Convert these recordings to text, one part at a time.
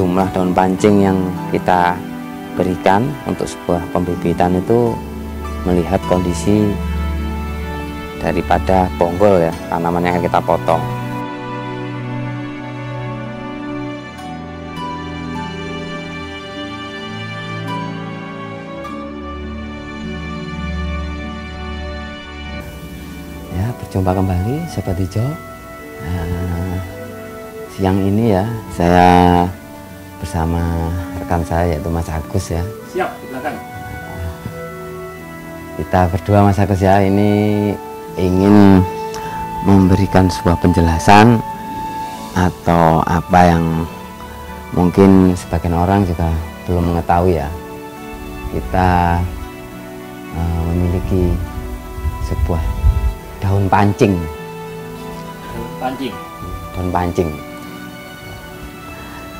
jumlah daun pancing yang kita berikan untuk sebuah pembibitan itu melihat kondisi daripada bonggol ya, tanaman yang akan kita potong. Ya, berjumpa kembali Sobat Hijau. Siang ini ya saya bersama rekan saya yaitu Mas Agus ya. Siap, di belakang. Kita berdua Mas Agus ya ini ingin memberikan sebuah penjelasan atau apa yang mungkin sebagian orang juga belum mengetahui ya. Kita memiliki sebuah daun pancing. Daun pancing. Daun pancing.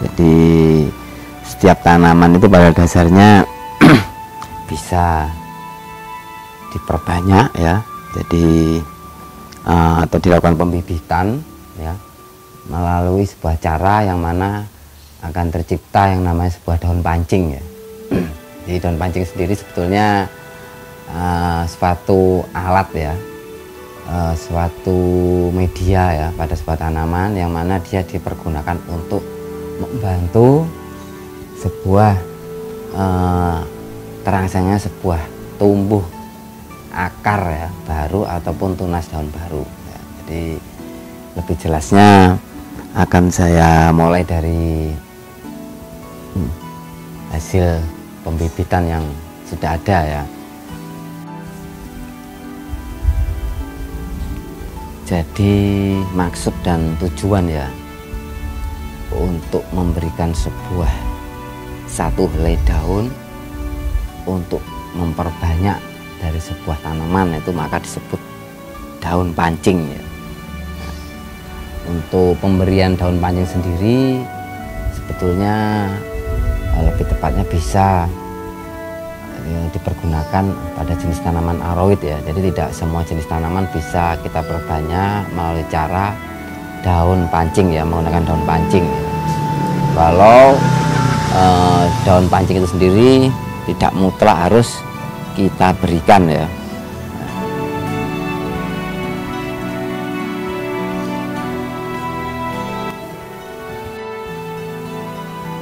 Jadi setiap tanaman itu pada dasarnya bisa diperbanyak ya. Jadi atau dilakukan pembibitan ya melalui sebuah cara yang mana akan tercipta yang namanya sebuah daun pancing ya. Jadi daun pancing sendiri sebetulnya suatu alat ya, suatu media ya pada sebuah tanaman yang mana dia dipergunakan untuk membantu sebuah terangsangnya sebuah tumbuh akar ya baru ataupun tunas daun baru ya. Jadi lebih jelasnya akan saya mulai dari hasil pembibitan yang sudah ada ya. Jadi maksud dan tujuan ya untuk memberikan sebuah satu helai daun untuk memperbanyak dari sebuah tanaman itu maka disebut daun pancing ya. Untuk pemberian daun pancing sendiri sebetulnya lebih tepatnya bisa dipergunakan pada jenis tanaman aroid ya. Jadi tidak semua jenis tanaman bisa kita perbanyak melalui cara daun pancing ya, menggunakan daun pancing. Kalau daun pancing itu sendiri tidak mutlak harus kita berikan ya.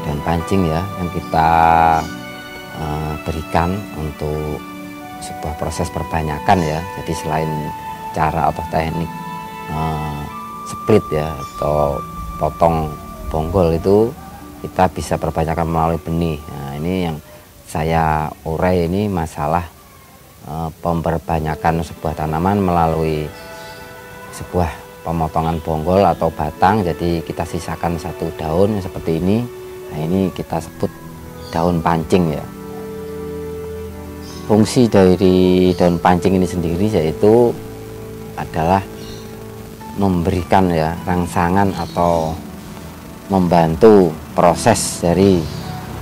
Daun pancing ya yang kita berikan untuk sebuah proses perbanyakan ya. Jadi selain cara atau teknik split ya atau potong bonggol itu kita bisa perbanyakan melalui benih. Nah, ini yang saya urai ini masalah pemperbanyakan sebuah tanaman melalui sebuah pemotongan bonggol atau batang. Jadi kita sisakan satu daun seperti ini. Nah, ini kita sebut daun pancing ya. Fungsi dari daun pancing ini sendiri yaitu adalah memberikan ya rangsangan atau membantu proses dari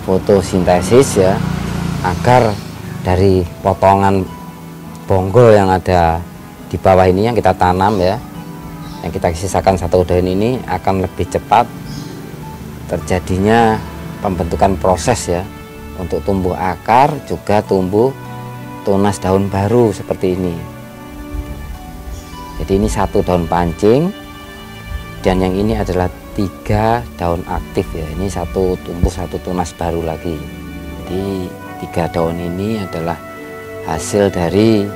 fotosintesis ya, agar dari potongan bonggol yang ada di bawah ini yang kita tanam ya, yang kita sisakan satu daun ini akan lebih cepat terjadinya pembentukan proses ya untuk tumbuh akar juga tumbuh tunas daun baru seperti ini. Jadi ini satu daun pancing dan yang ini adalah 3 daun aktif ya. Ini satu tumbuh satu tunas baru lagi. Jadi 3 daun ini adalah hasil dari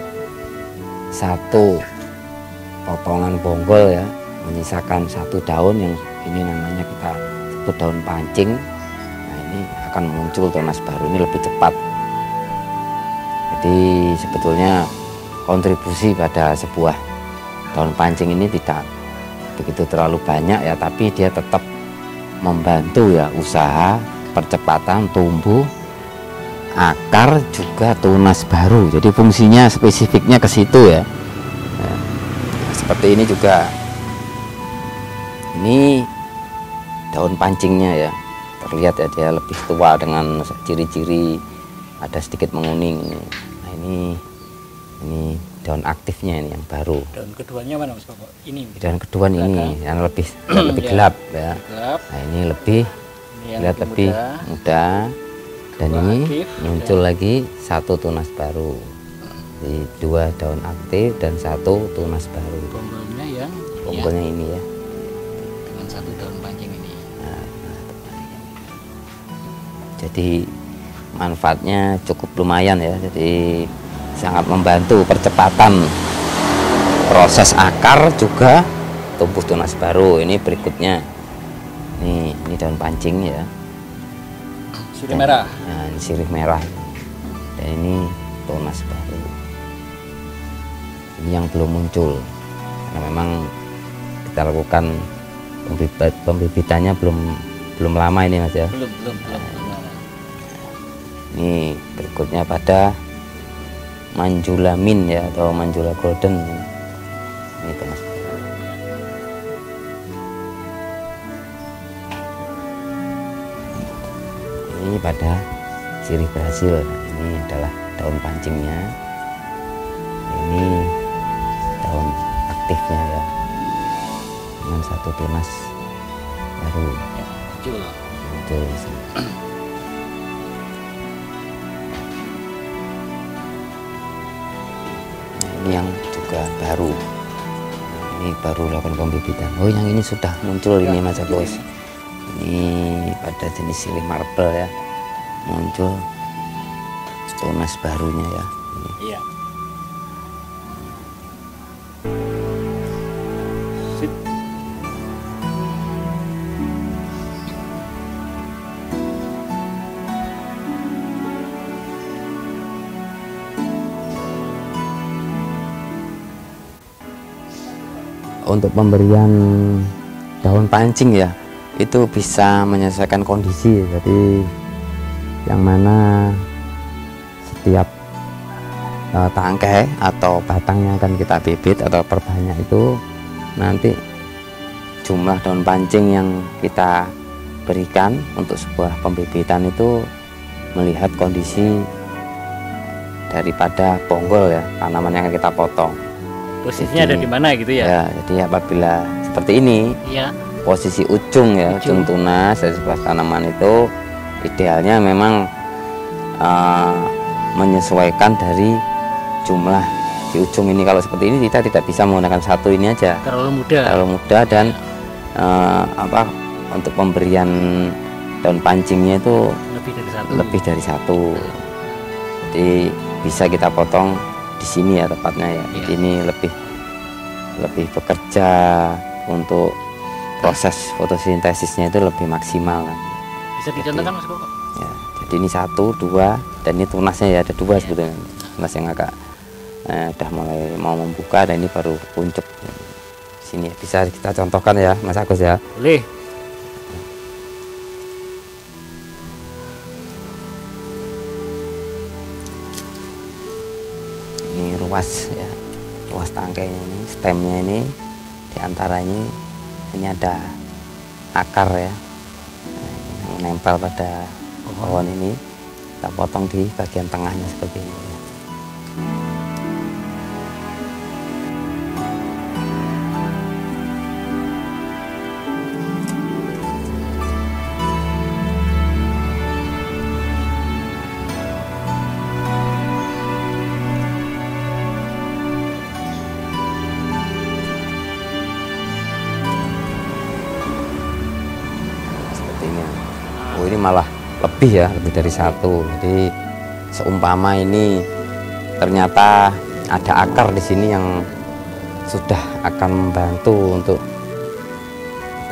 satu potongan bonggol ya, menyisakan satu daun yang ini namanya kita sebut daun pancing. Nah, ini akan muncul tunas baru, ini lebih cepat. Jadi sebetulnya kontribusi pada sebuah daun pancing ini tidak begitu terlalu banyak ya, tapi dia tetap membantu ya usaha percepatan tumbuh akar juga tunas baru. Jadi fungsinya spesifiknya ke situ ya. Nah, seperti ini juga, ini daun pancingnya ya, terlihat ya dia lebih tua dengan ciri-ciri ada sedikit menguning. Nah, ini daun aktifnya ini yang baru. Daun keduanya mana Mas Koko? Ini. Daun kedua ini yang lebih gelap ya. Gelap. Nah, ini lebih yang lihat lebih muda. Dan ini aktif, muncul lagi satu tunas baru. Jadi 2 daun aktif dan 1 tunas baru. Bonggolnya yang Bonggolnya ini ya. dengan 1 daun pancing ini. Jadi manfaatnya cukup lumayan ya. Jadi sangat membantu percepatan proses akar, juga tumbuh tunas baru. Ini berikutnya. Ini daun pancing ya. Sirih merah. Nah, ini sirih merah. Dan ini tunas baru. Ini yang belum muncul. Karena memang kita lakukan pembibitannya belum lama ini Mas ya. Belum. Ini berikutnya pada Manjula Min ya, atau Manjula Golden. Ini tunas. Ini pada sirih Brasil. Ini adalah daun pancingnya. Ini daun aktifnya ya, dengan 1 tunas baru muncul di sini. Ini yang juga baru. Ini baru lakukan pembibitan. Oh, yang ini sudah muncul ini Mas Bos. Ini pada jenis sirih marble ya, muncul tunas barunya ya. Iya. Sip. Untuk pemberian daun pancing ya, itu bisa menyesuaikan kondisi. Jadi yang mana setiap tangkai atau batang yang akan kita bibit atau perbanyak itu, nanti jumlah daun pancing yang kita berikan untuk sebuah pembibitan itu melihat kondisi daripada bonggol ya, tanaman yang akan kita potong. Posisinya ada di mana gitu ya? Ya, jadi apabila seperti ini, Iya. posisi ujung ya, ujung tunas dari sebuah tanaman itu idealnya memang menyesuaikan dari jumlah di ujung ini. Kalau seperti ini kita tidak bisa menggunakan 1 ini aja, terlalu muda dan untuk pemberian daun pancingnya itu lebih dari satu. Jadi bisa kita potong di sini ya tepatnya ya. Jadi ini lebih bekerja untuk proses fotosintesisnya itu lebih maksimal. Bisa dicontohkan Mas Koko? Ya, jadi ini 1, 2, dan ini tunasnya ya ada 2 sebetulnya. Tunas yang agak udah mulai mau membuka, dan ini baru kuncup. Sini bisa kita contohkan ya Mas Agus ya. Boleh. Ini ruas ya, ruas tangkainya ini, stemnya ini, diantaranya ini ada akar ya, yang menempel pada pohon ini. Kita potong di bagian tengahnya seperti ini. Oh, ini malah lebih ya, lebih dari 1. Jadi seumpama ini ternyata ada akar di sini yang sudah akan membantu untuk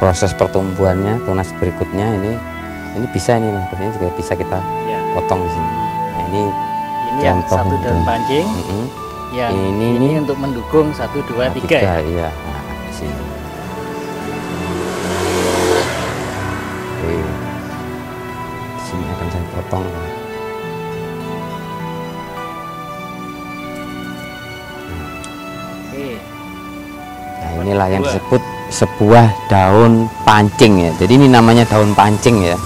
proses pertumbuhannya tunas berikutnya, ini bisa ini Mas, ini juga bisa kita potong di sini. Nah, ini yang 1 daun pancing. Yang ini untuk mendukung 1, 2, 3 ya. Iya. Nah, di sini. Sini akan saya potong. Nah, inilah yang disebut sebuah daun pancing ya. Jadi ini namanya daun pancing ya.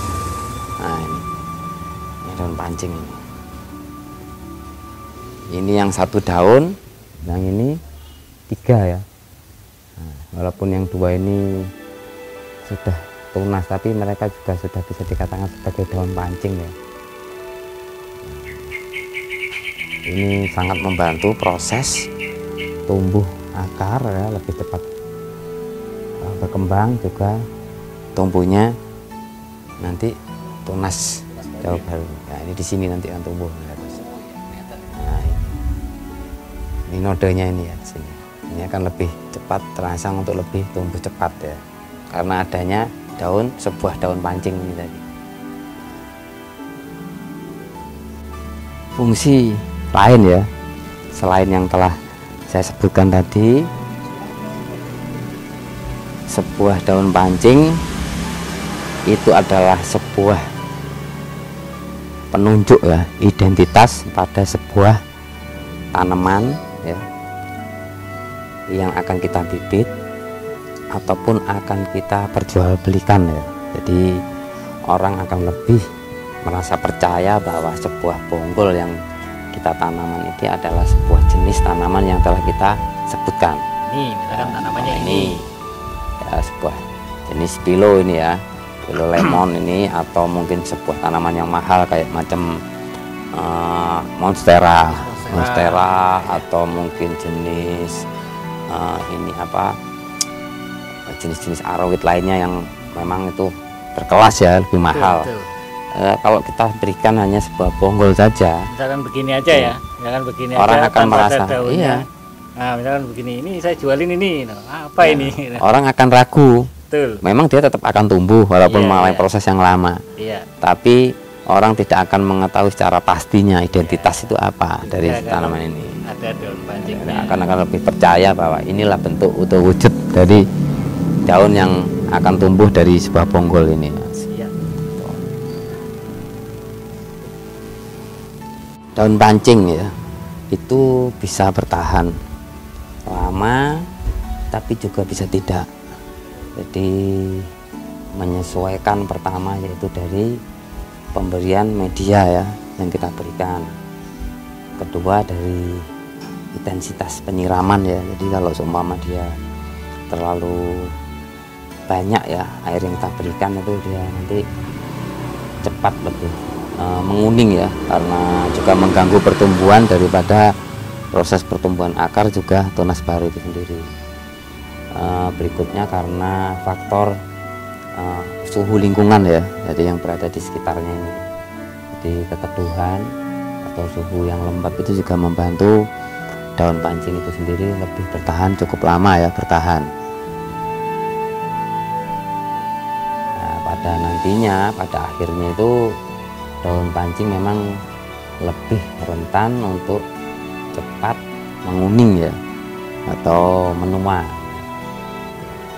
Nah, ini daun pancing ini. Ini yang 1 daun, yang ini 3 ya. Nah, walaupun yang 2 ini sudah tunas, tapi mereka juga sudah bisa dikatakan sebagai daun pancing ya. Ini sangat membantu proses tumbuh akar ya, lebih cepat berkembang, juga tumbuhnya nanti tunas jauh baru. Nah, ini di sini nanti akan tumbuh. Nah, ini nodenya ini ya di sini. Ini akan lebih cepat terangsang untuk lebih tumbuh cepat ya, karena adanya sebuah daun pancing ini tadi. Fungsi lain ya, selain yang telah saya sebutkan tadi, sebuah daun pancing itu adalah sebuah penunjuk ya, identitas pada sebuah tanaman ya, yang akan kita bibit ataupun akan kita perjualbelikan ya. Jadi orang akan lebih merasa percaya bahwa sebuah bonggol yang kita tanaman ini adalah sebuah jenis tanaman yang telah kita sebutkan. Ini misalkan tanamannya ini ya, sebuah jenis pilo ini ya, pilo lemon ini, atau mungkin sebuah tanaman yang mahal kayak macam monstera, atau mungkin jenis ini apa, jenis-jenis arawit lainnya yang memang itu berkelas ya, lebih mahal. Kalau kita berikan hanya sebuah bonggol saja, misalkan begini aja ya, misalkan begini orang aja, akan merasa iya. Nah, misalkan begini, ini saya jualin ini, apa ya, ini? Orang akan ragu. Betul. Memang dia tetap akan tumbuh walaupun melalui proses yang lama. Iya. Tapi orang tidak akan mengetahui secara pastinya identitas itu apa dari tanaman ini. Ada daun pancingnya. Akan lebih percaya bahwa inilah bentuk atau wujud dari daun yang akan tumbuh dari sebuah bonggol ini. Daun pancing ya, itu bisa bertahan lama, tapi juga bisa tidak. Jadi menyesuaikan pertama yaitu dari pemberian media ya yang kita berikan. Kedua dari intensitas penyiraman ya. Jadi kalau seumpama dia terlalu banyak ya air yang kita berikan, itu dia nanti cepat lebih menguning ya, karena juga mengganggu pertumbuhan daripada proses pertumbuhan akar juga tunas baru itu sendiri. Berikutnya karena faktor suhu lingkungan ya, jadi yang berada di sekitarnya ini. Jadi keteduhan atau suhu yang lembab itu juga membantu daun pancing itu sendiri lebih bertahan cukup lama ya, bertahan. Nah, pada akhirnya itu daun pancing memang lebih rentan untuk cepat menguning ya, atau menua.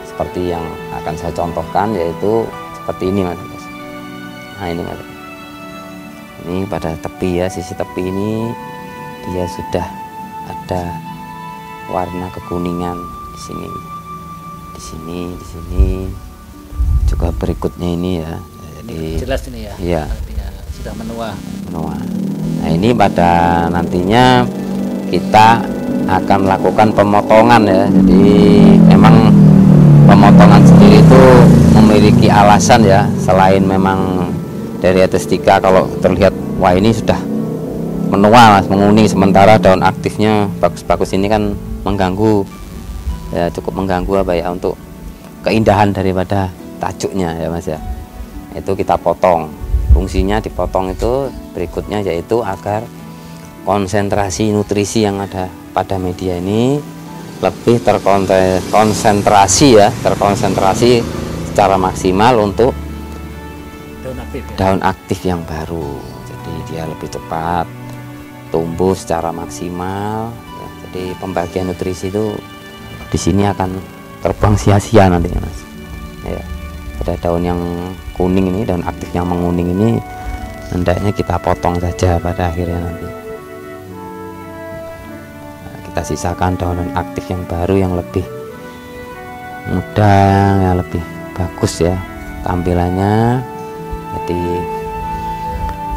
Seperti yang akan saya contohkan, yaitu seperti ini Mas. Nah ini Mas, ini pada tepi ya, sisi tepi ini dia sudah ada warna kekuningan di sini, di sini juga berikutnya ini ya. Jadi jelas ini ya. Iya. Sudah menua. Nah ini pada nantinya kita akan lakukan pemotongan ya. Jadi memang pemotongan sendiri itu memiliki alasan ya, selain memang dari estetika. Kalau terlihat wah ini sudah menua Mas, menguning, sementara daun aktifnya bagus-bagus ini kan mengganggu ya, cukup mengganggu apa ya, untuk keindahan daripada tajuknya ya Mas ya. Itu kita potong. Fungsinya dipotong itu berikutnya yaitu agar konsentrasi nutrisi yang ada pada media ini lebih terkonsentrasi secara maksimal untuk daun aktif yang baru. Jadi dia lebih cepat tumbuh secara maksimal ya. Jadi pembagian nutrisi itu di sini akan terbang sia-sia nantinya Mas ya. Pada daun yang kuning ini, daun aktif yang menguning ini, hendaknya kita potong saja pada akhirnya nanti. Nah, kita sisakan daun aktif yang baru yang lebih muda, yang lebih bagus ya tampilannya. Jadi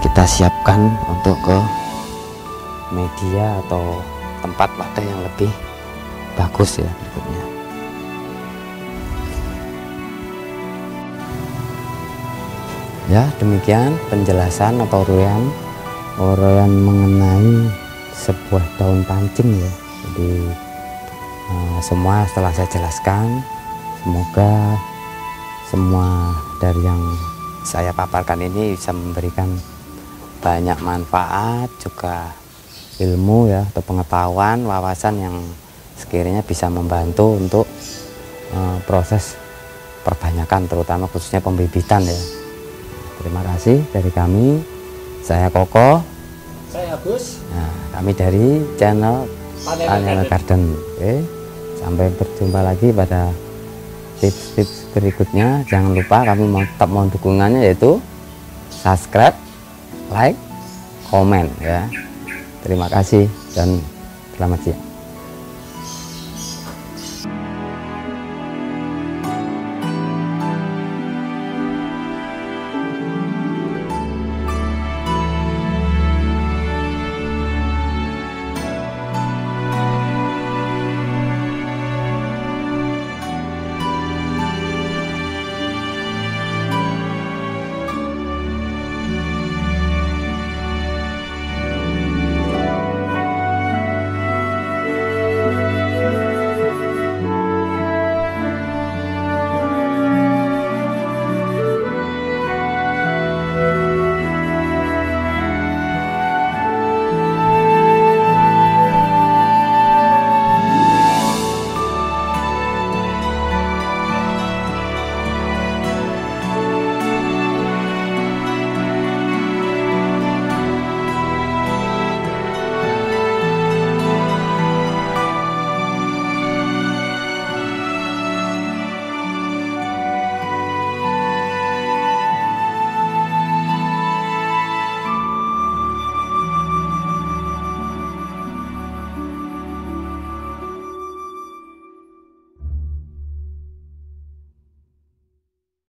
kita siapkan untuk ke media atau tempat wadah yang lebih bagus ya berikutnya. Ya, demikian penjelasan atau uraian mengenai sebuah daun pancing ya. Jadi semua setelah saya jelaskan, semoga semua dari yang saya paparkan ini bisa memberikan banyak manfaat, juga ilmu ya, atau pengetahuan, wawasan yang sekiranya bisa membantu untuk proses perbanyakan, terutama khususnya pembibitan ya. Terima kasih dari kami. Saya Koko. Saya Agus. Nah, kami dari channel Panel Garden. Oke, sampai berjumpa lagi pada tips-tips berikutnya. Jangan lupa kami tetap mohon dukungannya, yaitu subscribe, like, komen ya. Terima kasih dan selamat siang.